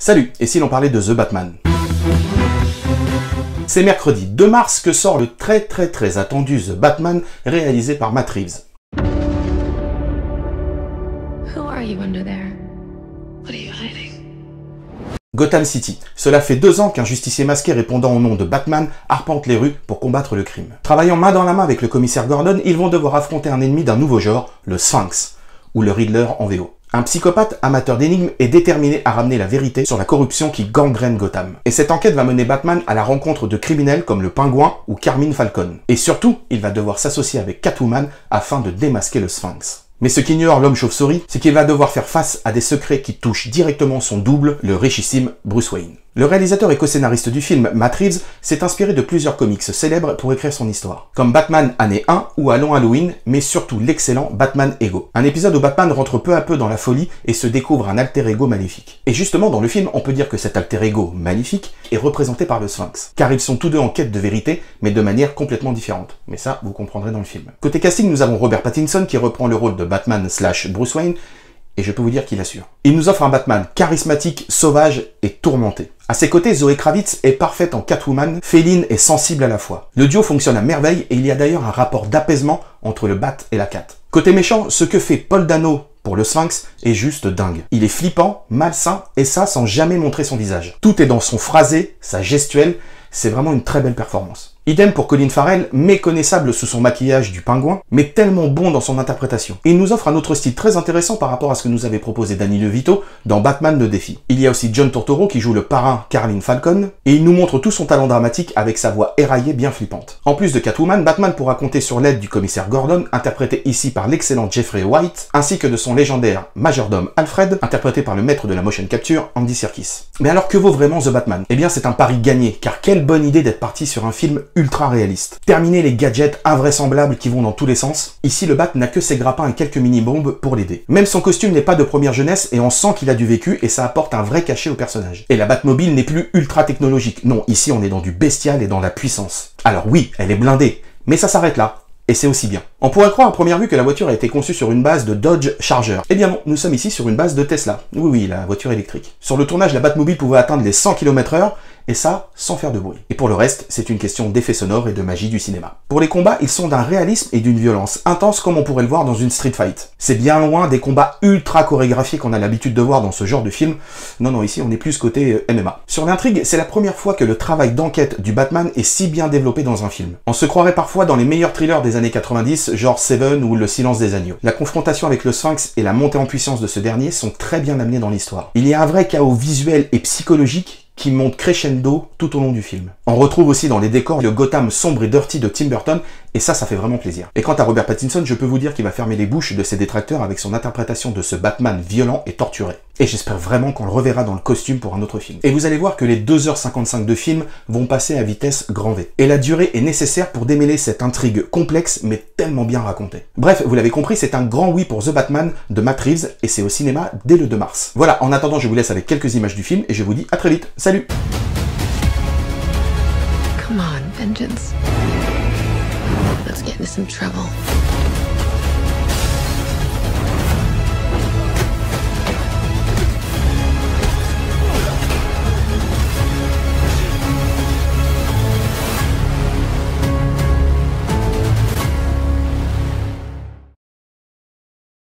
Salut, et si l'on parlait de The Batman? C'est mercredi 2 mars que sort le très attendu The Batman réalisé par Matt Reeves. Who are you under there? What are you hiding? Gotham City. Cela fait 2 ans qu'un justicier masqué répondant au nom de Batman arpente les rues pour combattre le crime. Travaillant main dans la main avec le commissaire Gordon, ils vont devoir affronter un ennemi d'un nouveau genre, le Sphinx, ou le Riddler en VO. Un psychopathe amateur d'énigmes est déterminé à ramener la vérité sur la corruption qui gangrène Gotham. Et cette enquête va mener Batman à la rencontre de criminels comme le Pingouin ou Carmine Falcone. Et surtout, il va devoir s'associer avec Catwoman afin de démasquer le Sphinx. Mais ce qu'ignore l'homme chauve-souris, c'est qu'il va devoir faire face à des secrets qui touchent directement son double, le richissime Bruce Wayne. Le réalisateur et co-scénariste du film, Matt Reeves, s'est inspiré de plusieurs comics célèbres pour écrire son histoire, comme Batman Année 1 ou Allons Halloween, mais surtout l'excellent Batman Ego. Un épisode où Batman rentre peu à peu dans la folie et se découvre un alter ego maléfique. Et justement, dans le film, on peut dire que cet alter ego maléfique est représenté par le Sphinx, car ils sont tous deux en quête de vérité, mais de manière complètement différente. Mais ça, vous comprendrez dans le film. Côté casting, nous avons Robert Pattinson qui reprend le rôle de Batman/Bruce Wayne, et je peux vous dire qu'il assure. Il nous offre un Batman charismatique, sauvage et tourmenté. À ses côtés, Zoé Kravitz est parfaite en Catwoman, féline et sensible à la fois. Le duo fonctionne à merveille et il y a d'ailleurs un rapport d'apaisement entre le Bat et la Cat. Côté méchant, ce que fait Paul Dano pour le Sphinx est juste dingue. Il est flippant, malsain, et ça sans jamais montrer son visage. Tout est dans son phrasé, sa gestuelle, c'est vraiment une très belle performance. Idem pour Colin Farrell, méconnaissable sous son maquillage du pingouin, mais tellement bon dans son interprétation. Et il nous offre un autre style très intéressant par rapport à ce que nous avait proposé Danny DeVito dans Batman le défi. Il y a aussi John Turturro qui joue le parrain Carmine Falcone, et il nous montre tout son talent dramatique avec sa voix éraillée bien flippante. En plus de Catwoman, Batman pourra compter sur l'aide du commissaire Gordon, interprété ici par l'excellent Jeffrey White, ainsi que de son légendaire majordome Alfred, interprété par le maître de la motion capture, Andy Serkis. Mais alors que vaut vraiment The Batman? Eh bien c'est un pari gagné, car quelle bonne idée d'être parti sur un film ultra réaliste. Terminer les gadgets invraisemblables qui vont dans tous les sens. Ici, le Bat n'a que ses grappins et quelques mini-bombes pour l'aider. Même son costume n'est pas de première jeunesse et on sent qu'il a du vécu et ça apporte un vrai cachet au personnage. Et la Batmobile n'est plus ultra technologique. Non, ici on est dans du bestial et dans la puissance. Alors oui, elle est blindée, mais ça s'arrête là. Et c'est aussi bien. On pourrait croire à première vue que la voiture a été conçue sur une base de Dodge Charger. Eh bien non, nous sommes ici sur une base de Tesla. Oui, la voiture électrique. Sur le tournage, la Batmobile pouvait atteindre les 100 km/h, et ça, sans faire de bruit. Et pour le reste, c'est une question d'effets sonores et de magie du cinéma. Pour les combats, ils sont d'un réalisme et d'une violence intense comme on pourrait le voir dans une street fight. C'est bien loin des combats ultra chorégraphiés qu'on a l'habitude de voir dans ce genre de film. Non, ici on est plus côté MMA. Sur l'intrigue, c'est la première fois que le travail d'enquête du Batman est si bien développé dans un film. On se croirait parfois dans les meilleurs thrillers des années 90, genre Seven ou Le Silence des Agneaux. La confrontation avec le Sphinx et la montée en puissance de ce dernier sont très bien amenées dans l'histoire. Il y a un vrai chaos visuel et psychologique qui monte crescendo tout au long du film. On retrouve aussi dans les décors le Gotham sombre et dirty de Tim Burton, et ça fait vraiment plaisir. Et quant à Robert Pattinson, je peux vous dire qu'il va fermer les bouches de ses détracteurs avec son interprétation de ce Batman violent et torturé. Et j'espère vraiment qu'on le reverra dans le costume pour un autre film. Et vous allez voir que les 2h55 de film vont passer à vitesse grand V. Et la durée est nécessaire pour démêler cette intrigue complexe mais tellement bien racontée. Bref, vous l'avez compris, c'est un grand oui pour The Batman de Matt Reeves, et c'est au cinéma dès le 2 mars. Voilà, en attendant, je vous laisse avec quelques images du film, et je vous dis à très vite. Salut! Come on, vengeance. Let's get into some trouble.